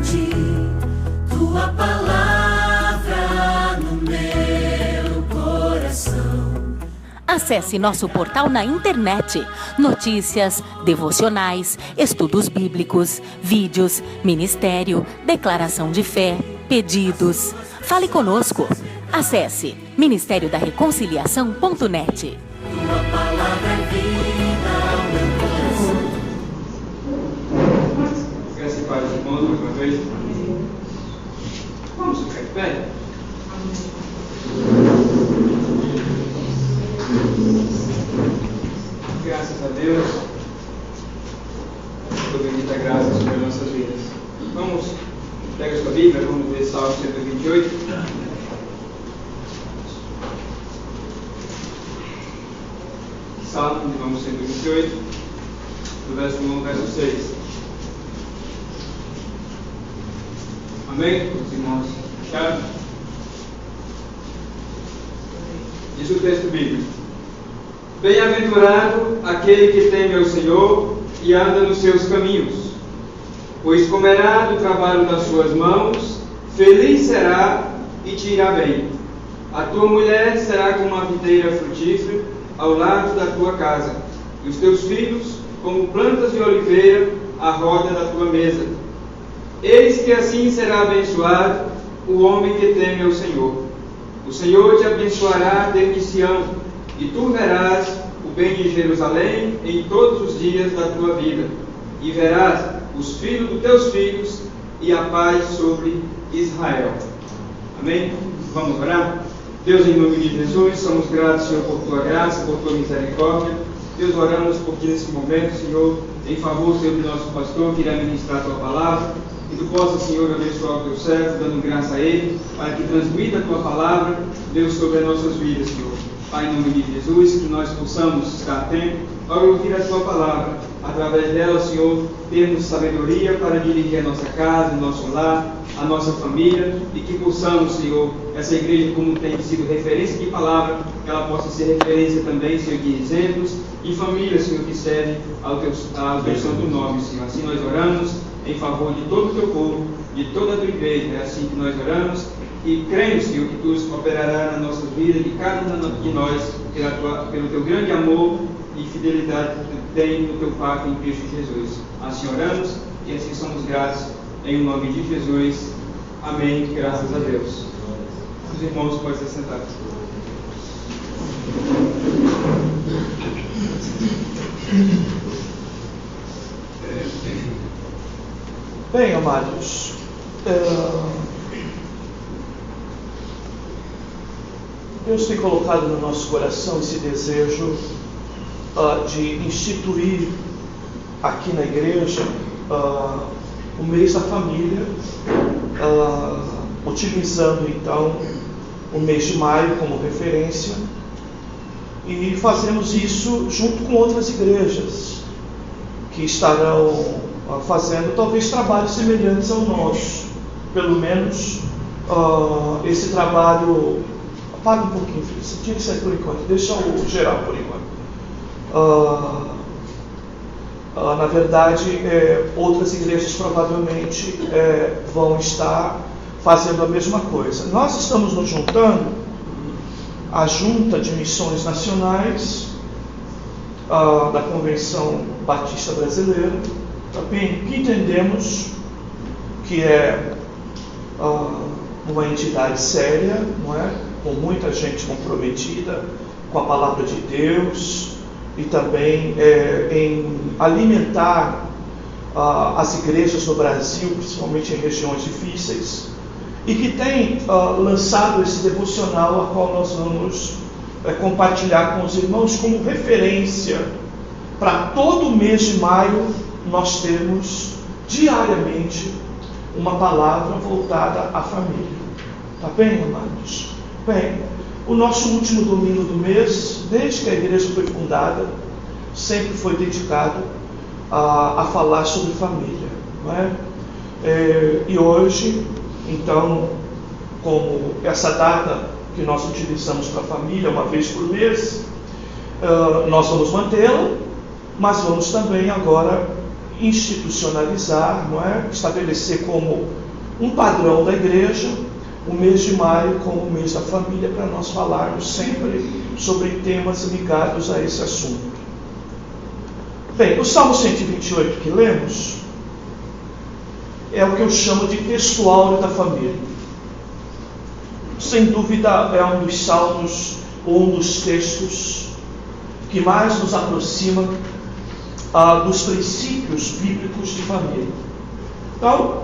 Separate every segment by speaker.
Speaker 1: ti, tua palavra no meu coração.
Speaker 2: Acesse nosso portal na internet. Notícias, devocionais, estudos bíblicos, vídeos, ministério, declaração de fé, pedidos. Fale conosco. Acesse ministériodareconciliação.net.
Speaker 1: Tua palavra é vida ao meu coração.
Speaker 3: Graças e paz, irmãos, mais uma vez. Vamos ficar de pé? Graças a Deus, toda bendita graça sobre as nossas vidas. Vamos, pega a sua Bíblia, vamos ler Salmo 128. Salmo, vamos 128, do verso 1 ao verso 6. Amém? Os irmãos acharam? Diz o texto bíblico: Bem-aventurado aquele que teme ao Senhor e anda nos seus caminhos, pois comerá do trabalho das suas mãos, feliz será e te irá bem. A tua mulher será como uma videira frutífera ao lado da tua casa, e os teus filhos como plantas de oliveira à roda da tua mesa. Eis que assim será abençoado o homem que teme ao Senhor. O Senhor te abençoará desde Sião, e tu verás o bem de Jerusalém em todos os dias da tua vida, e verás os filhos dos teus filhos e a paz sobre Israel. Amém? Vamos orar? Deus, em nome de Jesus, somos gratos, Senhor, por tua graça, por tua misericórdia. Deus, oramos por ti nesse momento, Senhor, em favor, Senhor, do nosso pastor, que irá ministrar a tua palavra. Que tu possa, Senhor, abençoar o teu servo, dando graça a ele, para que transmita a tua palavra, Deus, sobre as nossas vidas, Senhor. Pai, em nome de Jesus, que nós possamos estar atentos para ouvir a tua palavra. Através dela, Senhor, termos sabedoria para dirigir a nossa casa, o nosso lar, a nossa família, e que possamos, Senhor, essa igreja, como tem sido referência de palavra, que ela possa ser referência também, Senhor, de exemplos e famílias, Senhor, que servem ao teu santo nome, Senhor. Assim nós oramos em favor de todo o teu povo, de toda a tua igreja. É assim que nós oramos e cremos, Senhor, que tu operarás nas nossas vidas, de cada um de nós, pelo teu grande amor e fidelidade que tu tens no teu Pacto em Cristo Jesus. Assim oramos e assim somos gratos, em nome de Jesus. Amém. Graças a Deus. Os irmãos podem se sentar.
Speaker 4: Bem, amados, Deus tem colocado no nosso coração esse desejo de instituir aqui na igreja o mês da família, utilizando então o mês de maio como referência, e fazemos isso junto com outras igrejas que estarão fazendo talvez trabalhos semelhantes ao nosso. Pelo menos esse trabalho. Apaga um pouquinho, filho. Tira isso aí por enquanto. Deixa o geral por enquanto. Na verdade, outras igrejas provavelmente vão estar fazendo a mesma coisa. Nós estamos nos juntando à Junta de Missões Nacionais da Convenção Batista Brasileira, que entendemos que é uma entidade séria, não é? Com muita gente comprometida com a palavra de Deus e também em alimentar as igrejas no Brasil, principalmente em regiões difíceis, e que tem lançado esse devocional a qual nós vamos compartilhar com os irmãos como referência para todo o mês de maio. Nós temos diariamente uma palavra voltada à família. Tá bem, amados? Bem, o nosso último domingo do mês, desde que a igreja foi fundada, sempre foi dedicado a falar sobre família, não é? E hoje, então, como essa data que nós utilizamos para a família, uma vez por mês, nós vamos mantê-la, mas vamos também agora institucionalizar, não é? Estabelecer como um padrão da igreja o mês de maio como o mês da família, para nós falarmos sempre sobre temas ligados a esse assunto. Bem, o Salmo 128 que lemos é o que eu chamo de texto áureo da família. Sem dúvida é um dos salmos ou um dos textos que mais nos aproxima dos princípios bíblicos de família. Então,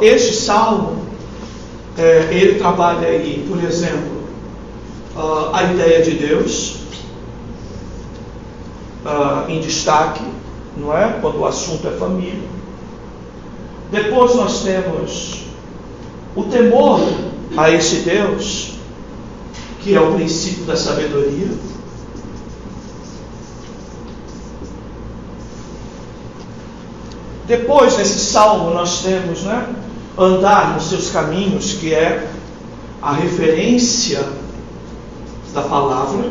Speaker 4: este salmo, ele trabalha aí, por exemplo, a ideia de Deus em destaque, não é? Quando o assunto é família. Depois nós temos o temor a esse Deus, que é o princípio da sabedoria. Depois, nesse salmo, nós temos, né, andar nos seus caminhos, que é a referência da palavra,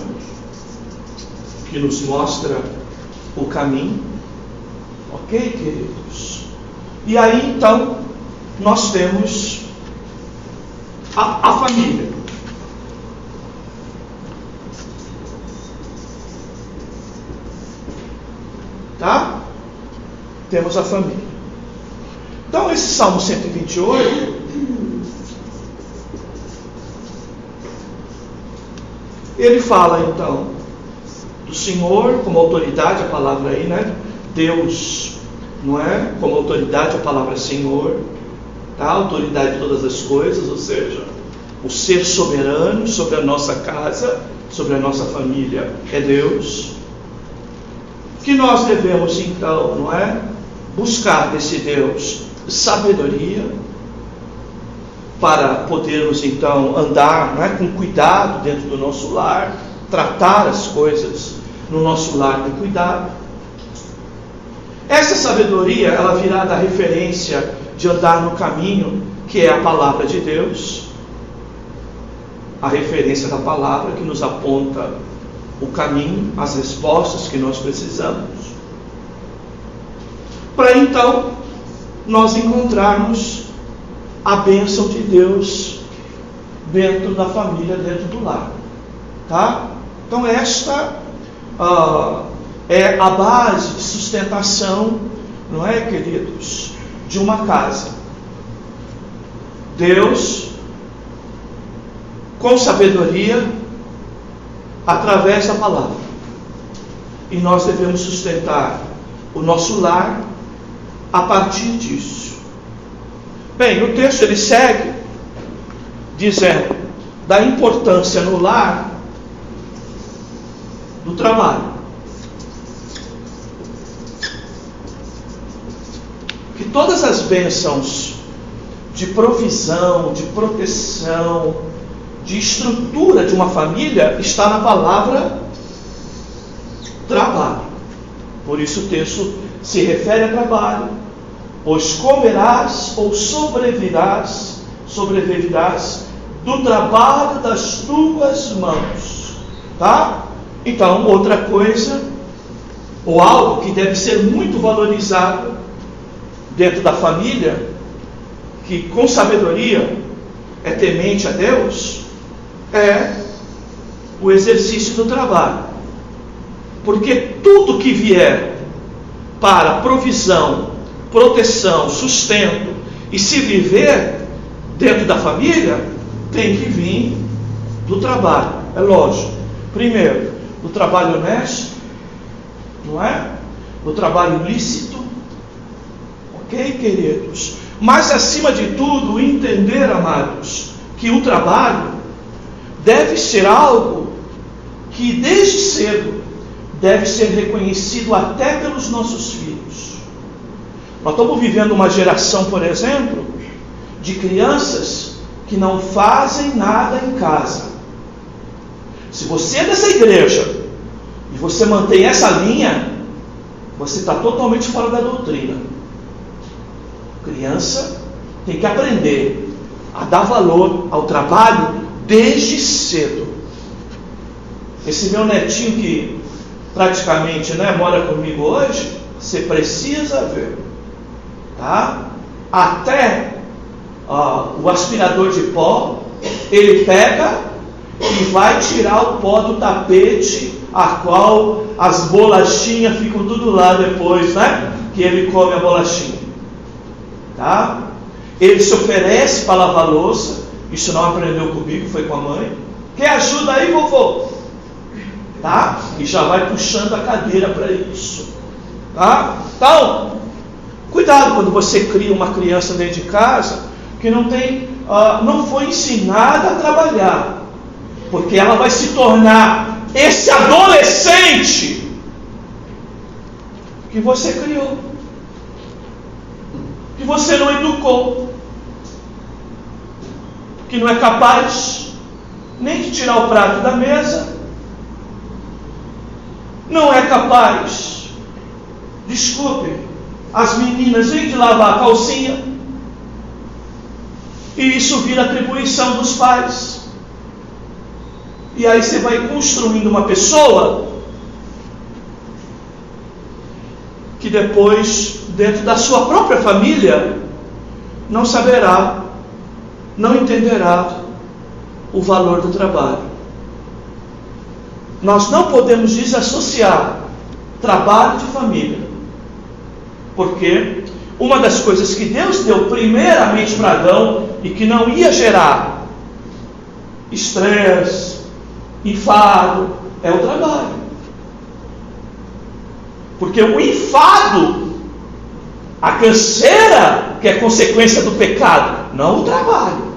Speaker 4: que nos mostra o caminho. Ok, queridos? E aí, então, nós temos a família. Tá? Temos a família. Então, esse Salmo 128, ele fala, então, do Senhor como autoridade, a palavra aí, né? Deus, não é? Como autoridade, a palavra Senhor, tá? Autoridade de todas as coisas, ou seja, o ser soberano sobre a nossa casa, sobre a nossa família, é Deus. Que nós devemos, então, não é? Buscar desse Deus sabedoria para podermos, então, andar, não é? Com cuidado dentro do nosso lar, tratar as coisas no nosso lar com cuidado. Essa sabedoria, ela virá da referência de andar no caminho, que é a palavra de Deus, a referência da palavra que nos aponta o caminho, as respostas que nós precisamos, para então nós encontrarmos a bênção de Deus dentro da família, dentro do lar, tá? Então esta é a base de sustentação, não é, queridos, de uma casa. Deus, com sabedoria, através da palavra. E nós devemos sustentar o nosso lar a partir disso. Bem, o texto ele segue dizendo da importância no lar do trabalho. Que todas as bênçãos de provisão, de proteção, de estrutura de uma família está na palavra trabalho. Por isso o texto se refere a trabalho, pois comerás ou sobreviverás do trabalho das tuas mãos. Tá? Então, outra coisa, ou algo que deve ser muito valorizado dentro da família, que com sabedoria é temente a Deus, é o exercício do trabalho. Porque tudo que vier para provisão, proteção, sustento e se viver dentro da família, tem que vir do trabalho. É lógico. Primeiro, do trabalho honesto, não é? Do trabalho lícito. Ok, queridos? Mas acima de tudo, entender, amados, que o trabalho deve ser algo que desde cedo deve ser reconhecido até pelos nossos filhos. Nós estamos vivendo uma geração, por exemplo, de crianças que não fazem nada em casa. Se você é dessa igreja e você mantém essa linha, você está totalmente fora da doutrina. Criança tem que aprender a dar valor ao trabalho desde cedo. Esse meu netinho que praticamente, né, mora comigo hoje, Você precisa ver, tá? Até o aspirador de pó, ele pega e vai tirar o pó do tapete, a qual as bolachinhas ficam tudo lá depois, né? Que ele come a bolachinha, tá? Ele se oferece para lavar a louça. Isso não aprendeu comigo, foi com a mãe. Quer ajuda aí, vovô? Tá? E já vai puxando a cadeira para isso, tá? Então, cuidado quando você cria uma criança dentro de casa que não foi ensinada a trabalhar, porque ela vai se tornar esse adolescente que você criou, que você não educou, que não é capaz nem de tirar o prato da mesa, não é capaz, desculpem, as meninas vêm de lavar a calcinha, e isso vira atribuição dos pais. E aí você vai construindo uma pessoa que depois, dentro da sua própria família, não saberá, não entenderá o valor do trabalho. Nós não podemos desassociar trabalho de família, porque uma das coisas que Deus deu primeiramente para Adão e que não ia gerar estresse, enfado, é o trabalho. Porque o enfado, a canseira, que é consequência do pecado, não o trabalho.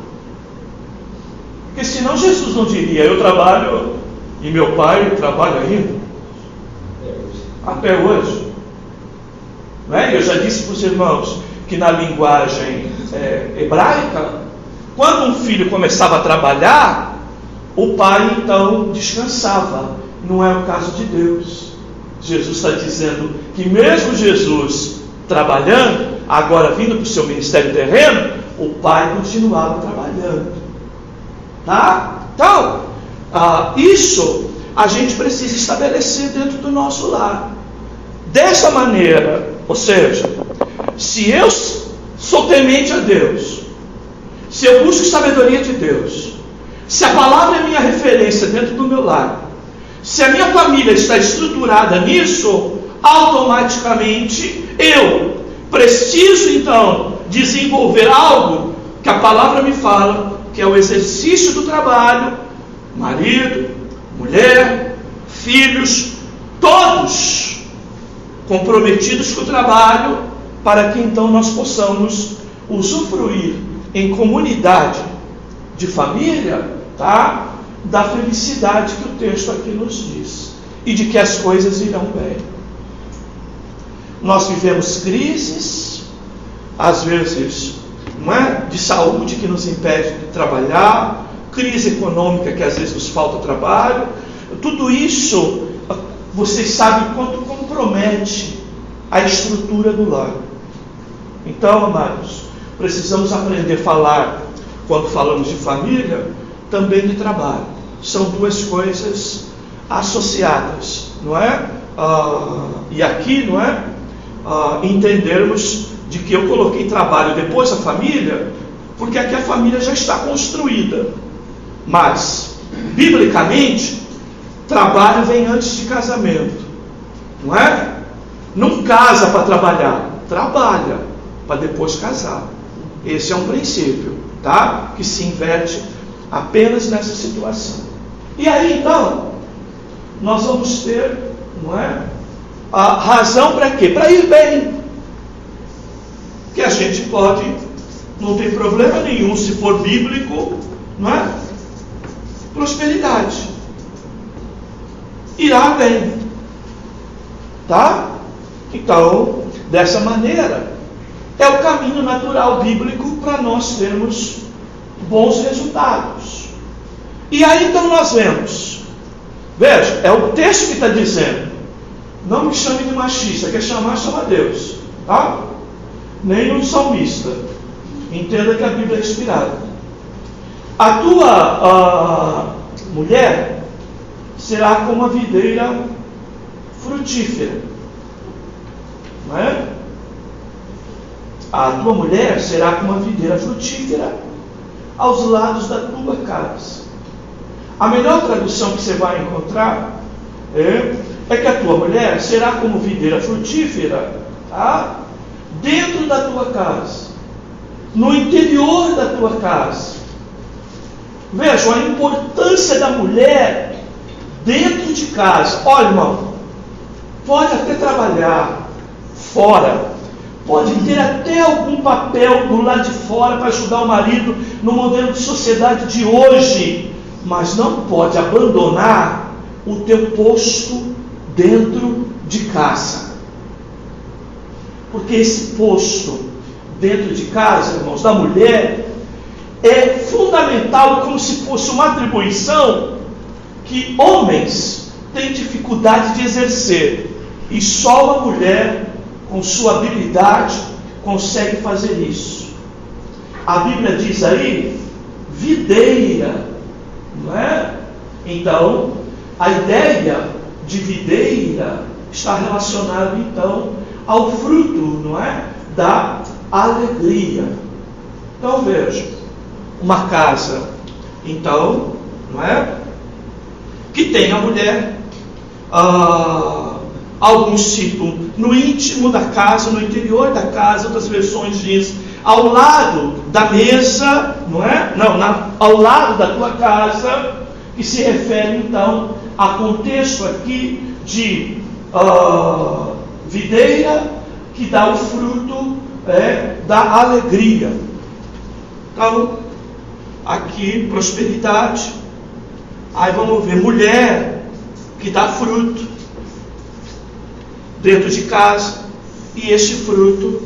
Speaker 4: Porque senão Jesus não diria: eu trabalho e meu pai trabalha ainda até hoje. Não é? Eu já disse para os irmãos que na linguagem hebraica, quando um filho começava a trabalhar, o pai então descansava. Não é o caso de Deus. Jesus está dizendo que mesmo Jesus trabalhando, agora vindo para o seu ministério terreno, o pai continuava trabalhando. Tá? Então, isso a gente precisa estabelecer dentro do nosso lar. Dessa maneira, ou seja, se eu sou temente a Deus, se eu busco sabedoria de Deus, se a palavra é minha referência dentro do meu lar, se a minha família está estruturada nisso, automaticamente eu preciso então desenvolver algo que a palavra me fala, que é o exercício do trabalho. Marido, mulher, filhos, todos comprometidos com o trabalho, para que então nós possamos usufruir em comunidade de família, tá? Da felicidade que o texto aqui nos diz, e de que as coisas irão bem. Nós vivemos crises, às vezes, não é? De saúde que nos impede de trabalhar, crise econômica que às vezes nos falta trabalho. Tudo isso, vocês sabem quanto compromete a estrutura do lar. Então, amados, precisamos aprender a falar, quando falamos de família, também de trabalho. São duas coisas associadas, não é? E aqui, não é? Entendermos de que eu coloquei trabalho depois da família, porque aqui a família já está construída. Mas, biblicamente, trabalho vem antes de casamento, não é? Não casa para trabalhar, trabalha para depois casar. Esse é um princípio, tá? Que se inverte apenas nessa situação. E aí então, nós vamos ter, não é? A razão para quê? Para ir bem. Que a gente pode, não tem problema nenhum, se for bíblico, não é? Prosperidade. Irá bem. Tá? Então, dessa maneira, é o caminho natural bíblico para nós termos bons resultados. E aí então nós vemos, veja, é o texto que está dizendo: não me chame de machista, quer chamar, chama Deus, tá? Nem um salmista. Entenda que a Bíblia é inspirada. A tua mulher será como a videira frutífera. não é? A tua mulher será como uma videira frutífera aos lados da tua casa. A melhor tradução que você vai encontrar é que a tua mulher será como videira frutífera, tá? Dentro da tua casa, no interior da tua casa. Vejam a importância da mulher dentro de casa. Olha, irmão, pode até trabalhar fora, pode ter até algum papel do lado de fora para ajudar o marido no modelo de sociedade de hoje, mas não pode abandonar o teu posto dentro de casa. Porque esse posto dentro de casa, irmãos, da mulher, é fundamental, como se fosse uma atribuição que homens têm dificuldade de exercer. E só uma mulher, com sua habilidade, consegue fazer isso. A Bíblia diz aí, videira, não é? Então, a ideia de videira está relacionada, então, ao fruto, não é? Da alegria. Então, veja, uma casa, então, não é? Que tem a mulher, alguns citam no íntimo da casa, no interior da casa, outras versões diz ao lado da mesa, não é? Ao lado da tua casa, que se refere então a contexto aqui de videira que dá o fruto da alegria. Então, aqui prosperidade. Aí vamos ver mulher que dá fruto dentro de casa, e este fruto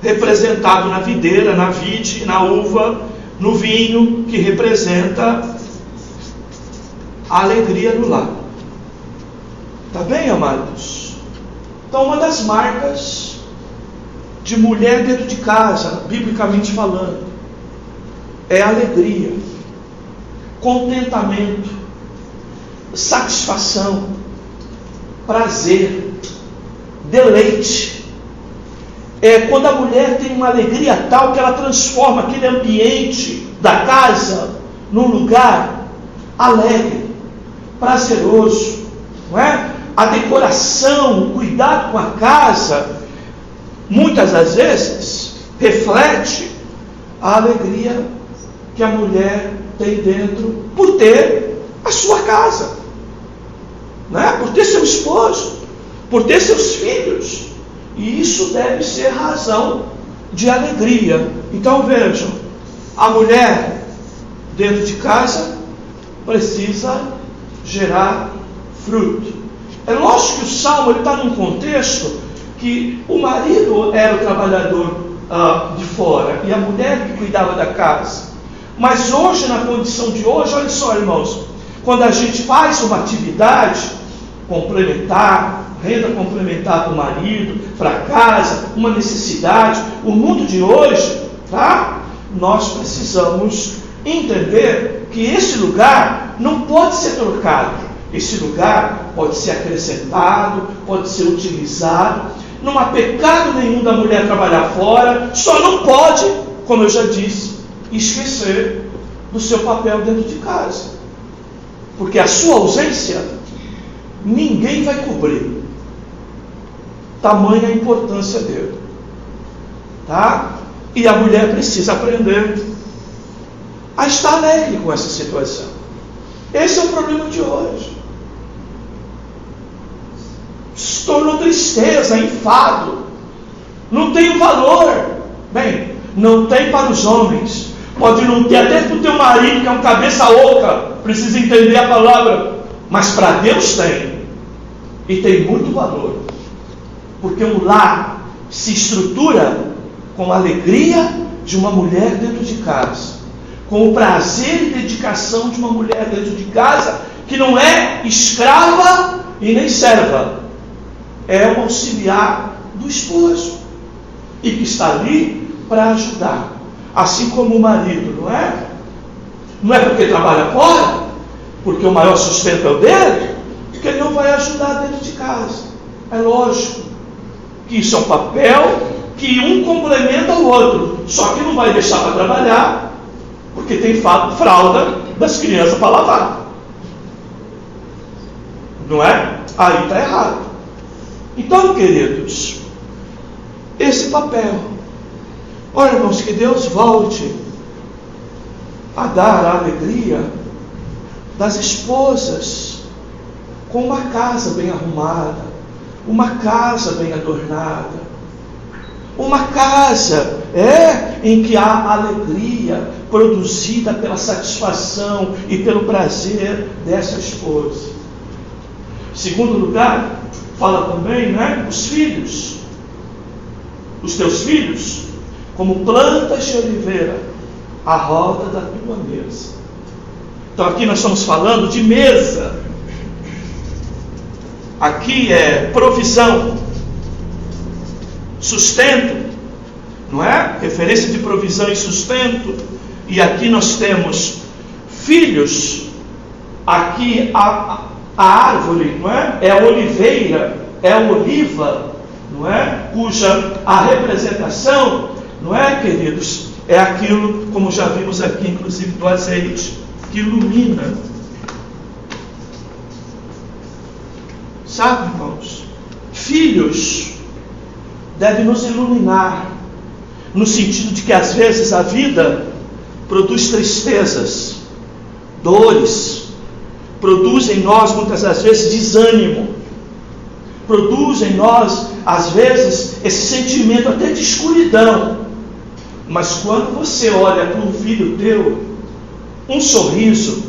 Speaker 4: representado na videira, na vide, na uva, no vinho, que representa a alegria no lar. Tá bem, amados? Então, uma das marcas de mulher dentro de casa, biblicamente falando, é alegria, contentamento, satisfação, prazer, deleite. É quando a mulher tem uma alegria tal que ela transforma aquele ambiente da casa num lugar alegre, prazeroso, não é? A decoração, o cuidado com a casa, muitas das vezes reflete a alegria que a mulher tem dentro por ter a sua casa, não é? Por ter seu esposo, por ter seus filhos. E isso deve ser razão de alegria. Então vejam, a mulher dentro de casa precisa gerar fruto. É lógico que o Salmo está num contexto que o marido era o trabalhador de fora e a mulher que cuidava da casa. Mas hoje, na condição de hoje, olha só, irmãos, quando a gente faz uma atividade complementar, renda complementar para o marido, para casa, uma necessidade, o mundo de hoje, tá? Nós precisamos entender que esse lugar não pode ser trocado. Esse lugar pode ser acrescentado, pode ser utilizado. Não há pecado nenhum da mulher trabalhar fora, só não pode, como eu já disse, esquecer do seu papel dentro de casa. Porque a sua ausência, ninguém vai cobrir. Tamanha a importância dele. Tá? E a mulher precisa aprender a estar alegre com essa situação. Esse é o problema de hoje. Se tornou tristeza, enfado. Não tem valor. Bem, não tem para os homens. Pode não ter até para o teu marido, que é um cabeça oca. Precisa entender a palavra. Mas para Deus tem. E tem muito valor. Porque um lar se estrutura com a alegria de uma mulher dentro de casa, com o prazer e dedicação de uma mulher dentro de casa, que não é escrava e nem serva, é um auxiliar do esposo, e que está ali para ajudar, assim como o marido, não é? Não é porque trabalha fora, porque o maior sustento é o dele, que ele não vai ajudar dentro de casa. É lógico. que isso é um papel que um complementa o outro, só que não vai deixar para trabalhar, porque tem fralda das crianças para lavar. Não é? Aí está errado. Então, queridos, esse papel, olha, irmãos, que Deus volte a dar a alegria das esposas com uma casa bem arrumada, uma casa bem adornada, uma casa em que há alegria produzida pela satisfação e pelo prazer dessa esposa. Segundo lugar, fala também, os filhos. Os teus filhos, como plantas de oliveira, à roda da tua mesa. Então aqui nós estamos falando de mesa. Aqui é provisão, sustento, não é? Referência de provisão e sustento. E aqui nós temos filhos. Aqui a árvore, não é? É a oliveira, é a oliva, não é? Cuja a representação, não é, queridos? É aquilo, como já vimos aqui, inclusive do azeite, que ilumina. Sabe, irmãos? Filhos devem nos iluminar, no sentido de que às vezes a vida produz tristezas, dores, produz em nós muitas das vezes desânimo, produz em nós às vezes esse sentimento até de escuridão. Mas quando você olha para um filho teu, um sorriso,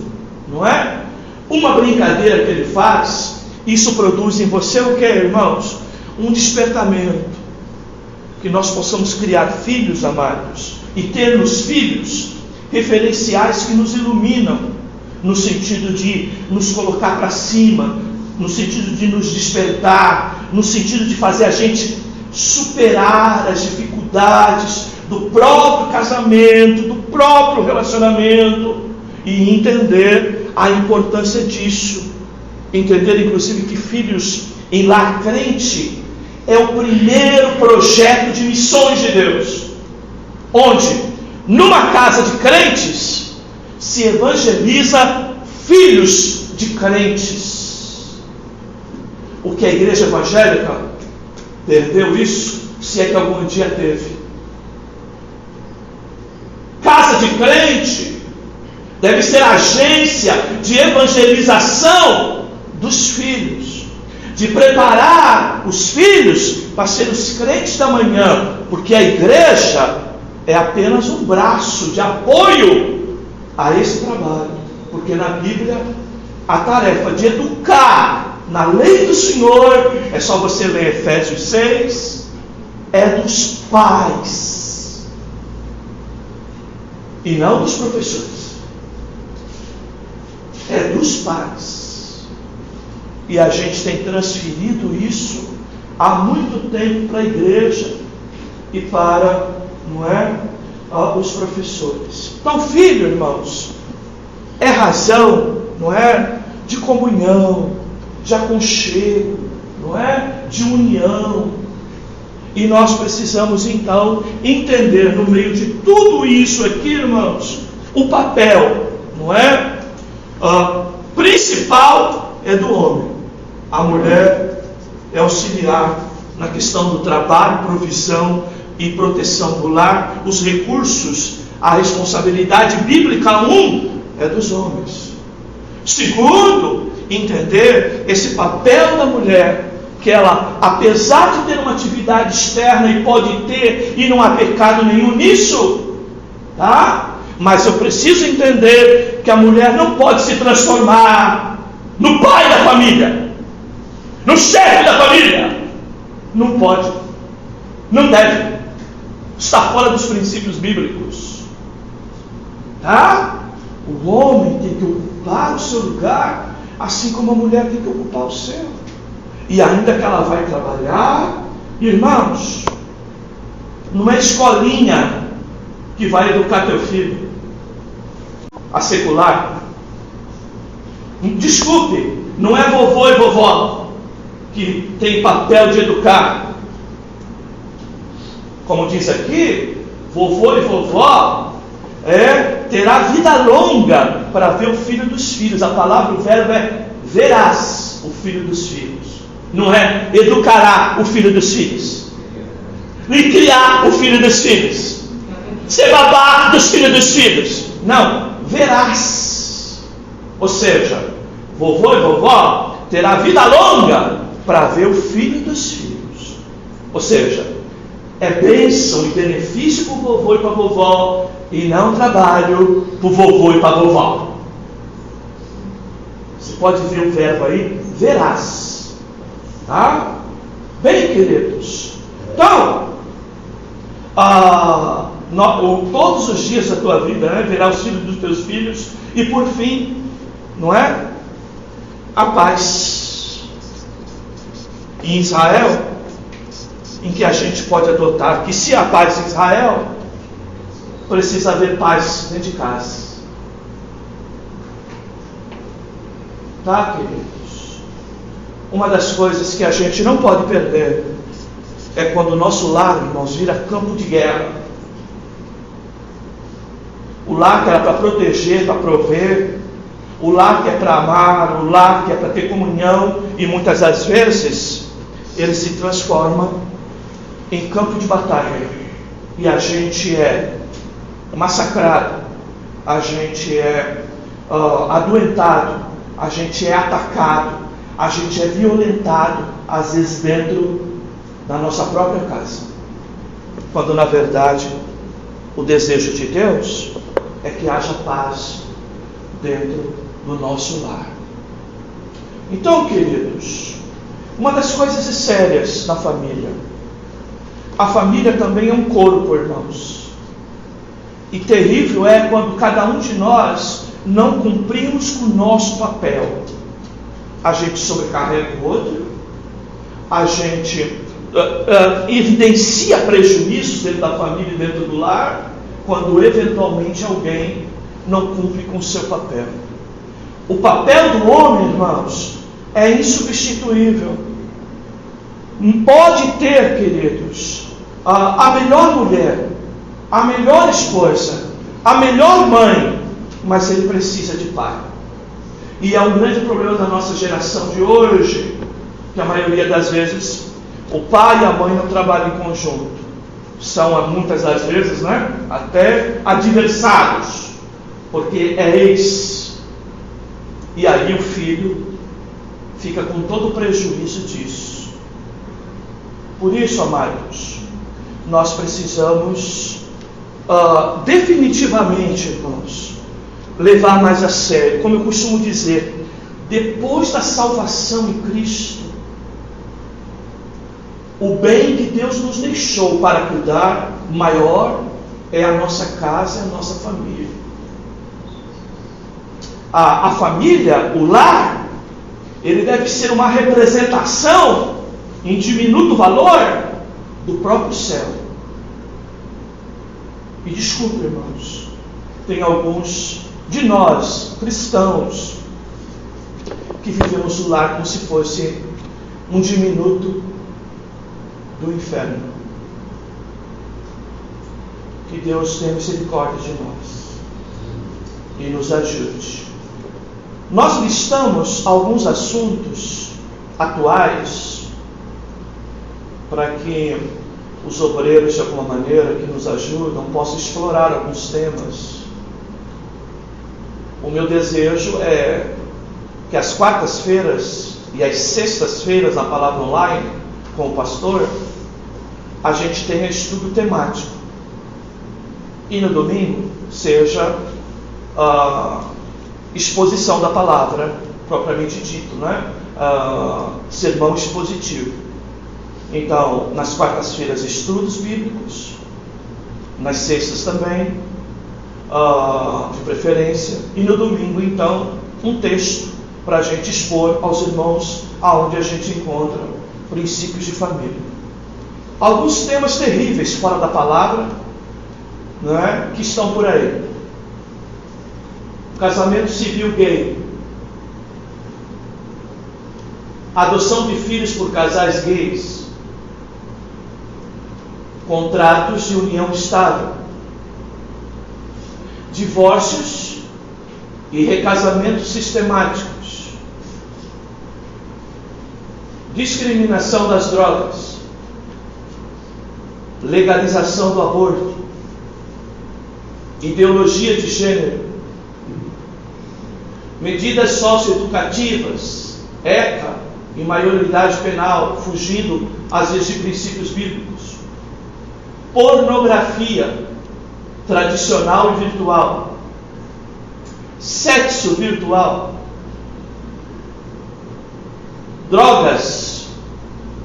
Speaker 4: não é? Uma brincadeira que ele faz, isso produz em você o que, irmãos? Um despertamento. Que nós possamos criar filhos amados e ter nos filhos referenciais que nos iluminam, no sentido de nos colocar para cima, no sentido de nos despertar, no sentido de fazer a gente superar as dificuldades do próprio casamento, do próprio relacionamento, e entender a importância disso. Entender, inclusive, que filhos em lar crente é o primeiro projeto de missões de Deus, onde, numa casa de crentes, se evangeliza filhos de crentes. O que a igreja evangélica perdeu isso, se é que algum dia teve. Casa de crente deve ser agência de evangelização dos filhos, de preparar os filhos para serem os crentes da manhã, porque a igreja é apenas um braço de apoio a esse trabalho, porque na Bíblia a tarefa de educar na lei do Senhor, é só você ler Efésios 6, é dos pais e não dos professores, é dos pais. E a gente tem transferido isso há muito tempo para a igreja e para, os professores. Então, filho, irmãos, é razão, de comunhão, de aconchego, de união. E nós precisamos, então, entender no meio de tudo isso aqui, irmãos, o papel, principal é do homem. A mulher é auxiliar na questão do trabalho, provisão e proteção do lar. Os recursos, a responsabilidade bíblica, é dos homens. Segundo, entender esse papel da mulher, que ela, apesar de ter uma atividade externa, e pode ter, e não há pecado nenhum nisso, mas eu preciso entender que a mulher não pode se transformar no pai da família, no chefe da família. Não pode, não deve, está fora dos princípios bíblicos. O homem tem que ocupar o seu lugar, assim como a mulher tem que ocupar o seu. E ainda que ela vai trabalhar, irmãos, não é escolinha que vai educar teu filho, a secular. Desculpe, não é vovô e vovó que tem papel de educar. Como diz aqui, vovô e vovó terá vida longa para ver o filho dos filhos. A palavra, o verbo é verás o filho dos filhos. Não é educará o filho dos filhos, nem criar o filho dos filhos, ser babá dos filhos dos filhos. Não, verás. Ou seja, vovô e vovó terá vida longa para ver o filho dos filhos. Ou seja, é bênção e benefício para o vovô e para a vovó, e não trabalho para o vovô e para a vovó. Você pode ver o verbo aí, verás. Tá? Bem, queridos. Então, todos os dias da tua vida, né, verá os filhos dos teus filhos, e por fim, não é? A paz. Em Israel, em que a gente pode adotar que se há paz em Israel, precisa haver paz dentro de casa. Tá, queridos? Uma das coisas que a gente não pode perder é quando o nosso lar, irmãos, vira campo de guerra. O lar que era para proteger, para prover, o lar que é para amar, o lar que é para ter comunhão, e muitas das vezes ele se transforma em campo de batalha, e a gente é massacrado, a gente é adoentado, a gente é atacado, a gente é violentado, às vezes dentro da nossa própria casa, quando na verdade o desejo de Deus é que haja paz dentro do nosso lar. Então, queridos, uma das coisas sérias na família, a família também é um corpo, irmãos, e terrível é quando cada um de nós não cumprimos o nosso papel. A gente sobrecarrega o outro, a gente evidencia prejuízos dentro da família e dentro do lar, quando eventualmente alguém não cumpre com o seu papel. O papel do homem, irmãos, é insubstituível. Pode ter, queridos, a melhor mulher, a melhor esposa, a melhor mãe, mas ele precisa de pai. E é um grande problema da nossa geração de hoje, que a maioria das vezes o pai e a mãe não trabalham em conjunto. São muitas das vezes, né, até adversários, porque é ex. E aí o filho fica com todo o prejuízo disso. Por isso, amados, nós precisamos definitivamente, irmãos, levar mais a sério. Como eu costumo dizer, depois da salvação em Cristo, o bem que Deus nos deixou para cuidar maior é a nossa casa, a nossa família. A família, o lar, ele deve ser uma representação em diminuto valor do próprio céu. E desculpe, irmãos, tem alguns de nós, cristãos, que vivemos o lar como se fosse um diminuto do inferno. Que Deus tenha misericórdia de nós e nos ajude. Nós listamos alguns assuntos atuais para que os obreiros, de alguma maneira, que nos ajudam, possam explorar alguns temas. O meu desejo é que às quartas-feiras e às sextas-feiras, na palavra online, com o pastor, a gente tenha estudo temático. E no domingo seja exposição da palavra, propriamente dito, né? Sermão expositivo. Então, nas quartas-feiras, estudos bíblicos, nas sextas também, de preferência, e no domingo, então, um texto para a gente expor aos irmãos aonde a gente encontra princípios de família. Alguns temas terríveis fora da palavra, não é, que estão por aí. Casamento civil gay, adoção de filhos por casais gays, contratos de união estável, divórcios e recasamentos sistemáticos, discriminação das drogas, legalização do aborto, ideologia de gênero, medidas socioeducativas, ECA e maioridade penal, fugindo às vezes de princípios bíblicos, pornografia tradicional e virtual, sexo virtual, drogas,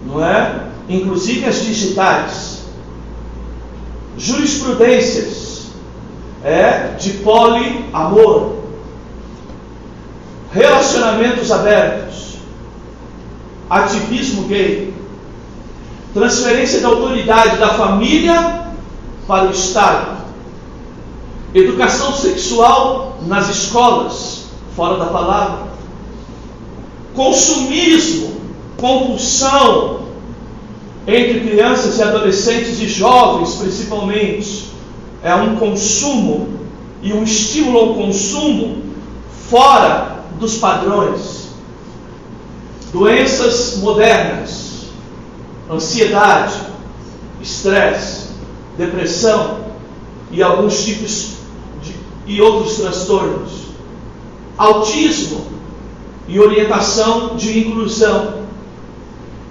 Speaker 4: não é? Inclusive as digitais, jurisprudências de poliamor, relacionamentos abertos, ativismo gay, transferência da autoridade da família para o Estado, educação sexual nas escolas, fora da palavra, consumismo, compulsão entre crianças e adolescentes e jovens, principalmente, é um consumo e um estímulo ao consumo fora dos padrões, doenças modernas, ansiedade, estresse, depressão e alguns tipos e outros transtornos, autismo e orientação de inclusão,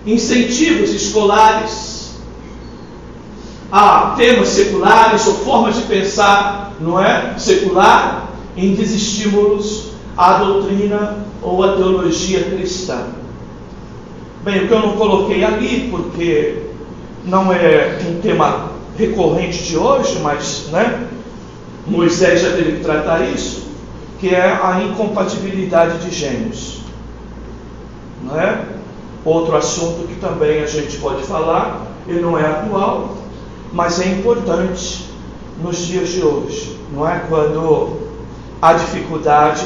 Speaker 4: incentivos escolares a temas seculares ou formas de pensar, não é, secular, em desestímulos à doutrina ou à teologia cristã. Bem, o que eu não coloquei ali, porque não é um tema recorrente de hoje, mas, né, Moisés já teve que tratar isso, que é a incompatibilidade de gênios, não é? Outro assunto que também a gente pode falar, ele não é atual, mas é importante nos dias de hoje, não é? Quando há dificuldade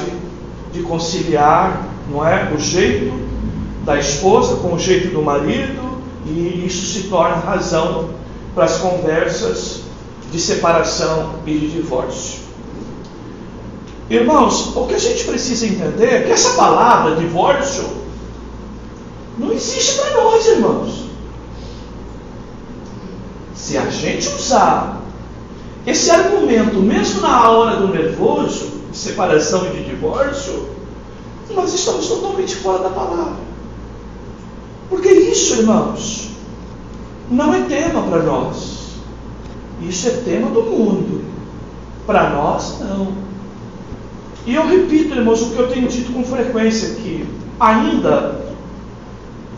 Speaker 4: de conciliar, não é, o jeito da esposa com o jeito do marido, e isso se torna razão para as conversas de separação e de divórcio. Irmãos, o que a gente precisa entender é que essa palavra divórcio não existe para nós, irmãos. Se a gente usar esse argumento, mesmo na hora do nervoso, de separação e de divórcio, nós estamos totalmente fora da palavra. Porque isso, irmãos, não é tema para nós. Isso é tema do mundo. Para nós, não. E eu repito, irmãos, o que eu tenho dito com frequência aqui. Ainda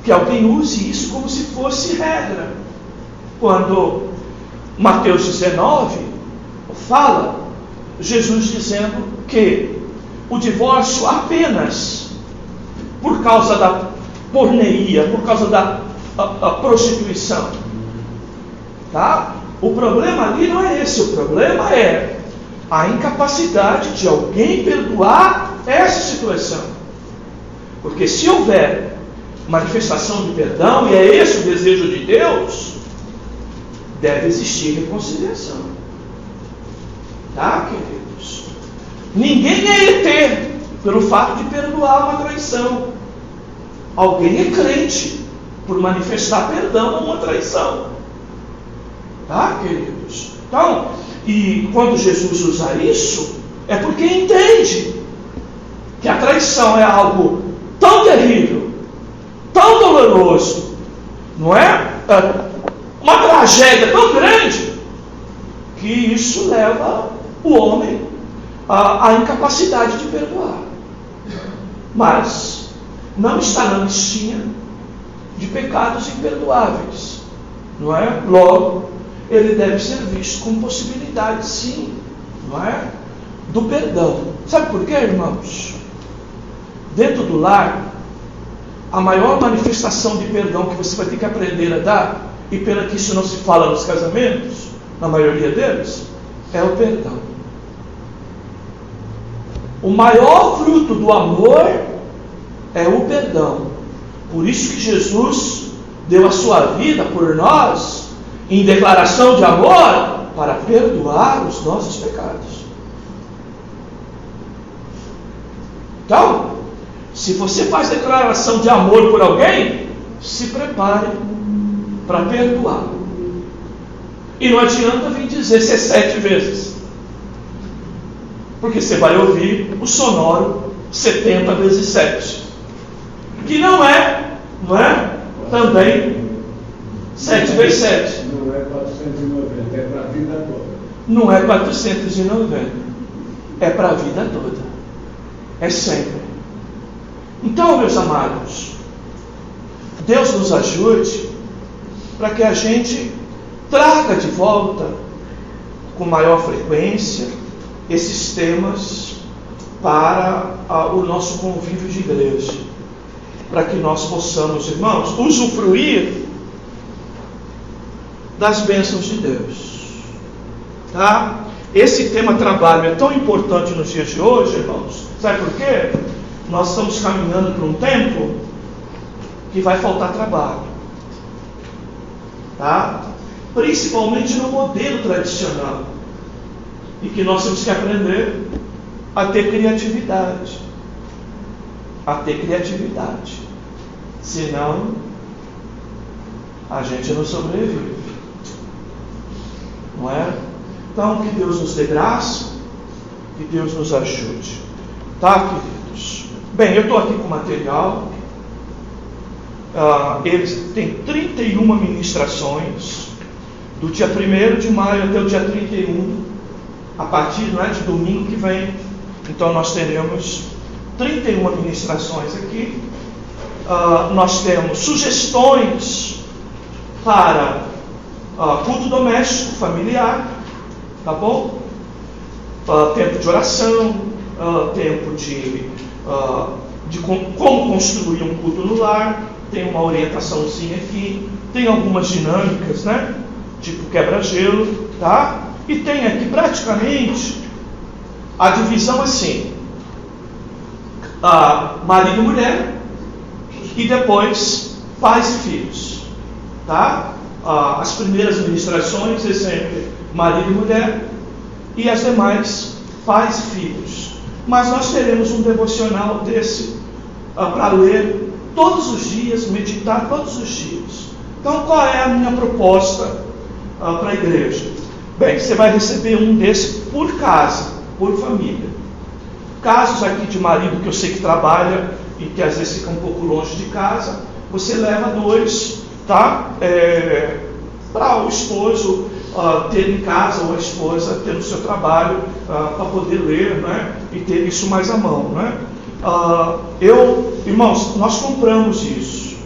Speaker 4: que alguém use isso como se fosse regra. Quando Mateus 19 fala, Jesus dizendo que o divórcio apenas por causa da porneia, por causa da prostituição, tá? O problema ali não é esse, o problema é a incapacidade de alguém perdoar essa situação. Porque se houver manifestação de perdão, e é esse o desejo de Deus, deve existir reconciliação. Tá, queridos? Ninguém é ET pelo fato de perdoar uma traição. Alguém é crente por manifestar perdão a uma traição. Tá, queridos? Então, e quando Jesus usa isso, é porque entende que a traição é algo tão terrível, tão doloroso, não é? Uma tragédia tão grande, que isso leva o homem à incapacidade de perdoar. Mas não está na listinha de pecados imperdoáveis, não é? Logo, ele deve ser visto com possibilidade, sim, não é? Do perdão. Sabe por quê, irmãos? Dentro do lar, a maior manifestação de perdão que você vai ter que aprender a dar, e pena que isso não se fala nos casamentos, na maioria deles, é o perdão. O maior fruto do amor é o perdão. Por isso que Jesus deu a sua vida por nós, em declaração de amor para perdoar os nossos pecados. Então, se você faz declaração de amor por alguém, se prepare para perdoar. E não adianta vir dizer ser 7 vezes, porque você vai ouvir o sonoro 70 vezes 7, que não é também 7 vezes 7.
Speaker 5: Não é 490, é para a vida toda.
Speaker 4: Não é 490, é para a vida toda, é sempre. Então, meus amados, Deus nos ajude para que a gente traga de volta com maior frequência esses temas para o nosso convívio de igreja, para que nós possamos, irmãos, usufruir das bênçãos de Deus. Tá? Esse tema trabalho é tão importante nos dias de hoje, irmãos. Sabe por quê? Nós estamos caminhando para um tempo que vai faltar trabalho. Tá? Principalmente no modelo tradicional. E que nós temos que aprender a ter criatividade. A ter criatividade. Senão, a gente não sobrevive. Não é? Então, que Deus nos dê graça, que Deus nos ajude. Tá, queridos? Bem, eu estou aqui com o material. Eles têm 31 ministrações, do dia 1º de maio até o dia 31, a partir de domingo que vem. Então, nós teremos 31 ministrações aqui. Nós temos sugestões para culto doméstico, familiar, tá bom? Tempo de oração, tempo de como construir um culto no lar. Tem uma orientaçãozinha aqui, tem algumas dinâmicas, né? Tipo quebra-gelo, tá? E tem aqui praticamente a divisão assim: marido e mulher, e depois pais e filhos, tá? As primeiras ministrações é sempre marido e mulher, e as demais pais e filhos. Mas nós teremos um devocional desse para ler todos os dias, meditar todos os dias. Então, qual é a minha proposta para a igreja? Bem, você vai receber um desse por casa, por família. Casos aqui de marido que eu sei que trabalha e que às vezes fica um pouco longe de casa, você leva 2, tá? Para o esposo ter em casa, ou a esposa ter no seu trabalho, para poder ler, né? E ter isso mais à mão, né? Irmãos, nós compramos isso,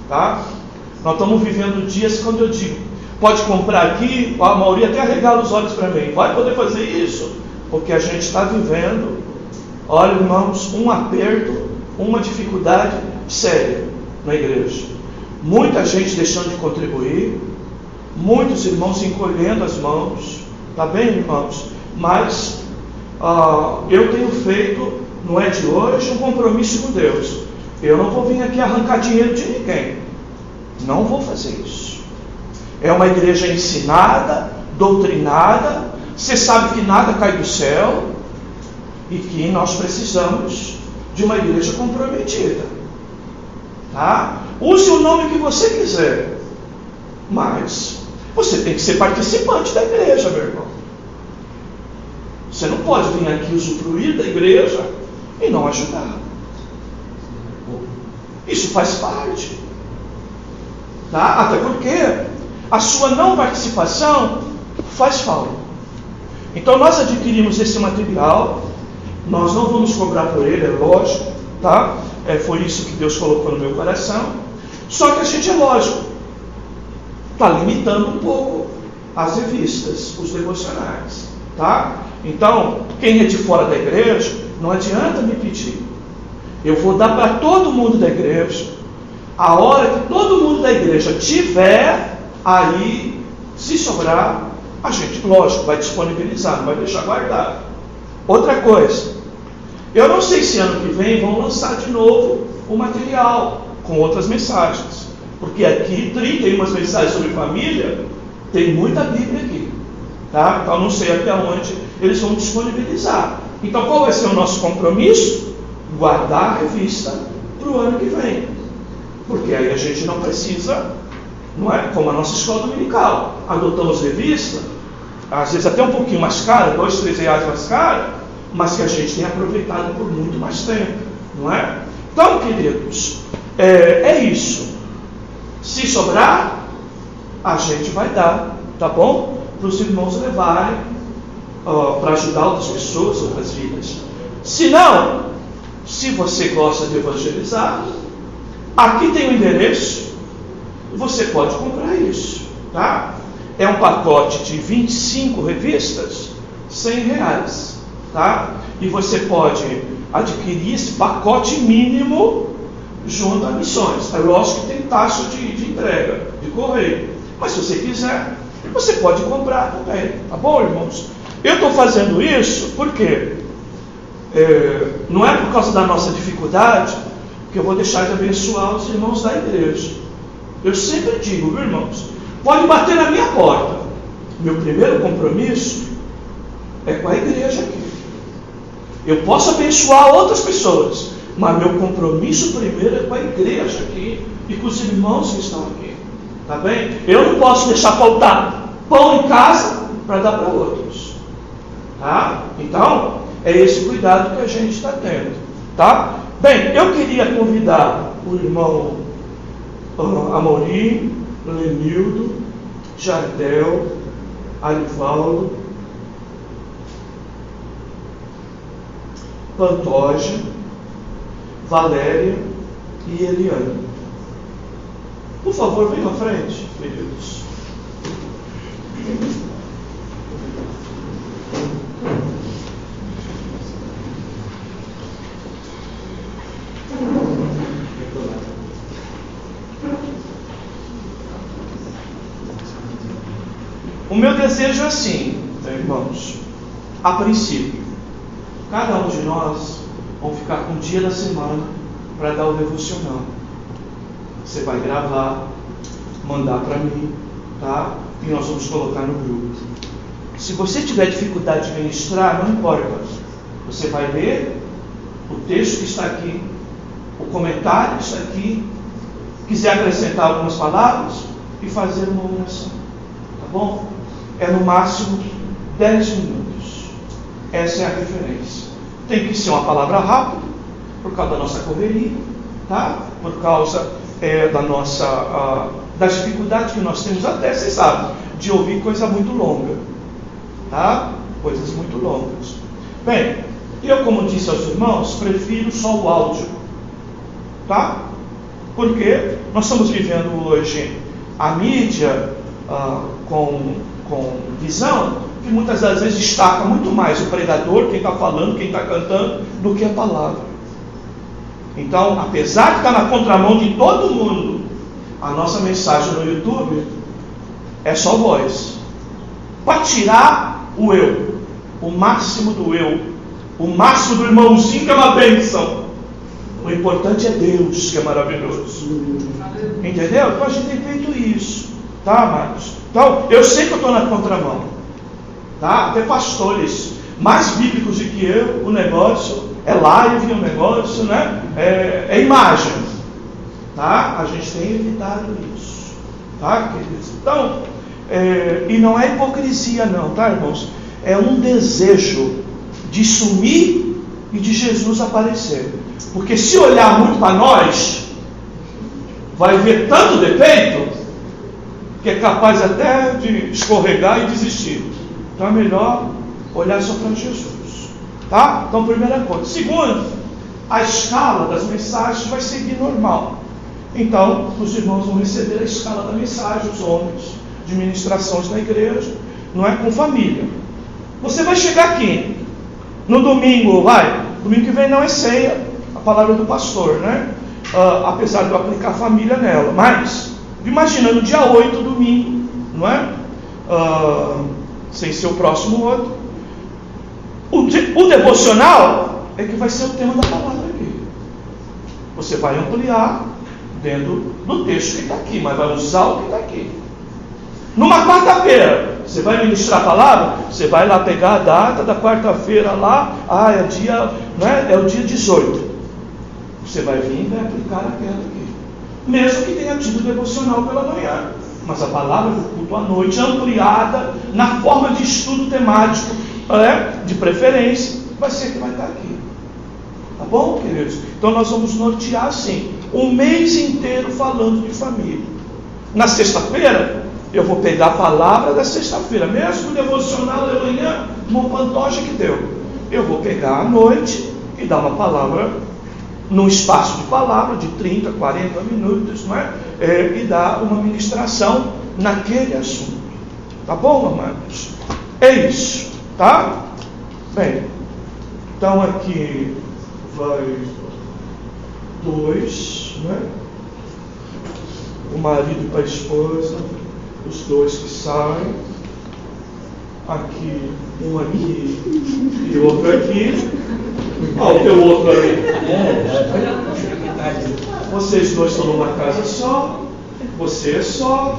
Speaker 4: tá? Nós estamos vivendo dias, quando eu digo, pode comprar aqui, a maioria até arregala os olhos para mim, vai poder fazer isso? Porque a gente está vivendo, olha, irmãos, um aperto, uma dificuldade séria na igreja. Muita gente deixando de contribuir, muitos irmãos encolhendo as mãos, tá bem, irmãos? Mas eu tenho feito, não é de hoje, um compromisso com Deus. Eu não vou vir aqui arrancar dinheiro de ninguém. Não vou fazer isso. É uma igreja ensinada, doutrinada. Você sabe que nada cai do céu e que nós precisamos de uma igreja comprometida. Tá? Use o nome que você quiser, mas você tem que ser participante da igreja, meu irmão. Você não pode vir aqui usufruir da igreja e não ajudar. Isso faz parte. Tá? Até porque a sua não participação faz falta. Então nós adquirimos esse material, nós não vamos cobrar por ele, é lógico, tá? Foi isso que Deus colocou no meu coração. Só que a gente, é lógico, está limitando um pouco as revistas, os devocionais, tá? Então, quem é de fora da igreja, não adianta me pedir. Eu vou dar para todo mundo da igreja. A hora que todo mundo da igreja tiver, aí, se sobrar, a gente, lógico, vai disponibilizar, não vai deixar guardado. Outra coisa, eu não sei se ano que vem vão lançar de novo o material com outras mensagens. Porque aqui, 31 mensagens sobre família, Tem muita Bíblia aqui, tá? Então não sei até onde eles vão disponibilizar. Então qual vai ser o nosso compromisso? Guardar a revista para o ano que vem. Porque aí a gente não precisa, não é? Como a nossa escola dominical. Adotamos revista, às vezes até um pouquinho mais cara, R$2, R$3 mais cara, mas que a gente tem aproveitado por muito mais tempo, não é? Então, queridos, é isso. Se sobrar, a gente vai dar, tá bom? Para os irmãos levarem, para ajudar outras pessoas, outras vidas. Se não, se você gosta de evangelizar, aqui tem o endereço, você pode comprar isso, tá? É um pacote de 25 revistas, R$100, tá? E você pode adquirir esse pacote mínimo junto a missões. É lógico que tem taxa de entrega, de correio. Mas se você quiser, você pode comprar também, tá bom, irmãos? Eu estou fazendo isso porque não é por causa da nossa dificuldade que eu vou deixar de abençoar os irmãos da igreja. Eu sempre digo, viu, irmãos, pode bater na minha porta. Meu primeiro compromisso é com a igreja aqui. Eu posso abençoar outras pessoas, mas meu compromisso primeiro é com a igreja aqui e com os irmãos que estão aqui. Tá bem? Eu não posso deixar faltar pão em casa para dar para outros. Tá? Então, é esse cuidado que a gente está tendo. Tá? Bem, eu queria convidar o irmão Amorim, Lenildo, Jardel, Arivaldo, Pantoja, Valéria e Eliane. Por favor, venham à frente, queridos. O meu desejo é assim, irmãos, a princípio, cada um de nós vamos ficar com um dia da semana para dar o devocional. Você vai gravar, mandar para mim, tá? E nós vamos colocar no grupo. Se você tiver dificuldade de ministrar, não importa. Você vai ler o texto que está aqui, o comentário que está aqui, quiser acrescentar algumas palavras e fazer uma oração. Tá bom? É no máximo 10 minutos. Essa é a referência. Tem que ser uma palavra rápida, por causa da nossa correria, tá? Por causa das dificuldades que nós temos, até, vocês sabem, de ouvir coisa muito longa, tá? Coisas muito longas. Bem, eu, como disse aos irmãos, prefiro só o áudio, tá? Porque nós estamos vivendo hoje a mídia com visão, que muitas das vezes destaca muito mais o pregador, quem está falando, quem está cantando, do que a palavra. Então, apesar de estar na contramão de todo mundo, a nossa mensagem no YouTube é só voz. Para tirar o eu, o máximo do eu, o máximo do irmãozinho, que é uma bênção. O importante é Deus, que é maravilhoso. Entendeu? Então a gente tem feito isso, tá, amados? Então, eu sei que eu estou na contramão, tá? Até pastores mais bíblicos do que eu, o negócio é live, o negócio, né? É imagem, tá? A gente tem evitado isso, tá, queridos? Então, e não é hipocrisia não, tá, irmãos? É um desejo de sumir e de Jesus aparecer. Porque se olhar muito para nós, vai ver tanto defeito que é capaz até de escorregar e desistir. Então é melhor olhar só para Jesus, tá? Então, primeira coisa. Segundo, a escala das mensagens vai seguir normal. Então, os irmãos vão receber a escala da mensagem, os homens de ministrações na igreja, não é? Com família. Você vai chegar aqui no domingo, domingo que vem não é ceia, a palavra do pastor, né? Apesar de eu aplicar família nela, mas imagina no dia 8, domingo, não é? Sem ser o próximo outro. O devocional é que vai ser o tema da palavra aqui. Você vai ampliar dentro do texto que está aqui, mas vai usar o que está aqui. Numa quarta-feira, você vai ministrar a palavra, você vai lá pegar a data da quarta-feira lá, é dia, né, é o dia 18. Você vai vir e vai aplicar aquela aqui. Mesmo que tenha tido devocional pela manhã. Mas a palavra do culto à noite, ampliada na forma de estudo temático, de preferência, vai ser que vai estar aqui. Tá bom, queridos? Então nós vamos nortear assim, um mês inteiro falando de família. Na sexta-feira, eu vou pegar a palavra da sexta-feira, mesmo o devocional da manhã, uma pantoja que deu. Eu vou pegar à noite e dar uma palavra, num espaço de palavra de 30, 40 minutos, não é? E dar uma ministração naquele assunto. Tá bom, amados? É isso, tá? Bem, então aqui vai 2, né? O marido para a esposa, os dois que saem, aqui, um aqui e outro aqui. O teu outro ali. Vocês dois estão numa casa só, você é só,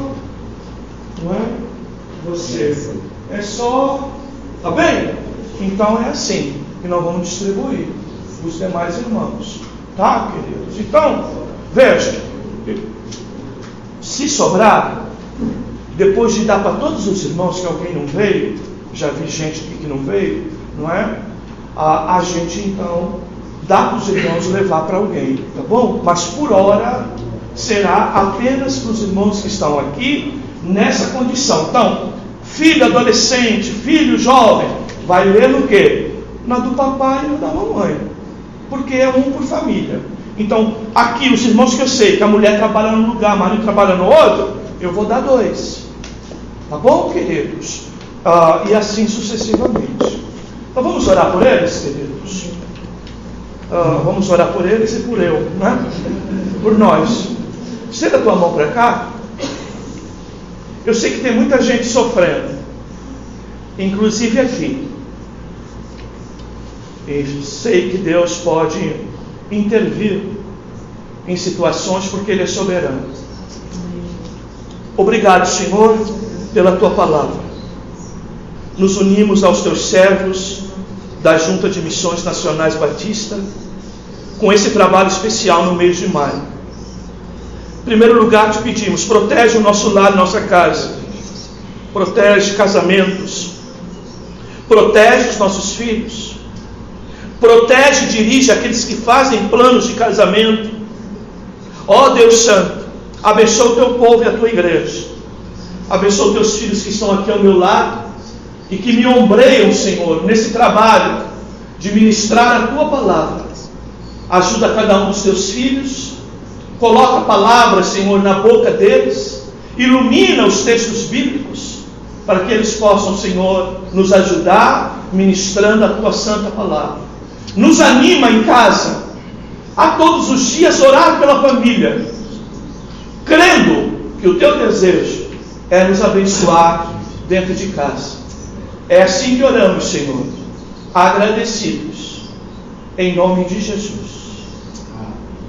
Speaker 4: não é? Você é só, tá bem? Então é assim que nós vamos distribuir os demais irmãos, tá, queridos? Então, veja, se sobrar, depois de dar para todos os irmãos que alguém não veio, já vi gente aqui que não veio, não é? A gente então dá para os irmãos levar para alguém, tá bom? Mas por hora será apenas para os irmãos que estão aqui nessa condição. Então, filho adolescente, filho jovem, vai ler no quê? Na do papai e na da mamãe, porque é um por família. Então, aqui os irmãos que eu sei que a mulher trabalha num lugar, o marido trabalha no outro, eu vou dar 2, tá bom, queridos? E assim sucessivamente. Então vamos orar por eles, queridos? Vamos orar por eles e por eu, né? Por nós. Estenda a tua mão para cá. Eu sei que tem muita gente sofrendo, inclusive aqui. E sei que Deus pode intervir em situações porque Ele é soberano. Obrigado, Senhor, pela tua palavra. Nos unimos aos teus servos da Junta de Missões Nacionais Batista com esse trabalho especial no mês de maio. Em primeiro lugar, te pedimos, protege o nosso lar, nossa casa, protege casamentos, protege os nossos filhos, protege e dirige aqueles que fazem planos de casamento. Ó Deus Santo, abençoa o teu povo e a tua igreja, abençoa os teus filhos que estão aqui ao meu lado e que me ombreiam, Senhor, nesse trabalho de ministrar a tua palavra. Ajuda cada um dos teus filhos, coloca a palavra, Senhor, na boca deles, ilumina os textos bíblicos, para que eles possam, Senhor, nos ajudar ministrando a tua santa palavra. Nos anima em casa a todos os dias orar pela família, crendo que o teu desejo é nos abençoar dentro de casa. É assim que oramos, Senhor, agradecidos, em nome de Jesus.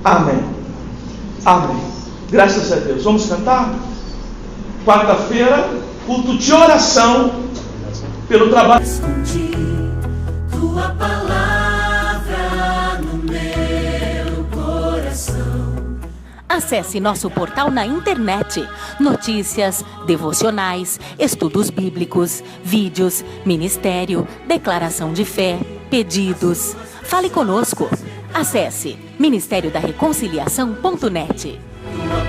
Speaker 4: Amém. Amém. Graças a Deus. Vamos cantar? Quarta-feira, culto de oração pelo trabalho.
Speaker 1: Escondi tua palavra no meu coração.
Speaker 2: Acesse nosso portal na internet. Notícias, devocionais, estudos bíblicos, vídeos, ministério, declaração de fé, pedidos. Fale conosco. Acesse ministériodareconciliação.net.
Speaker 1: Tua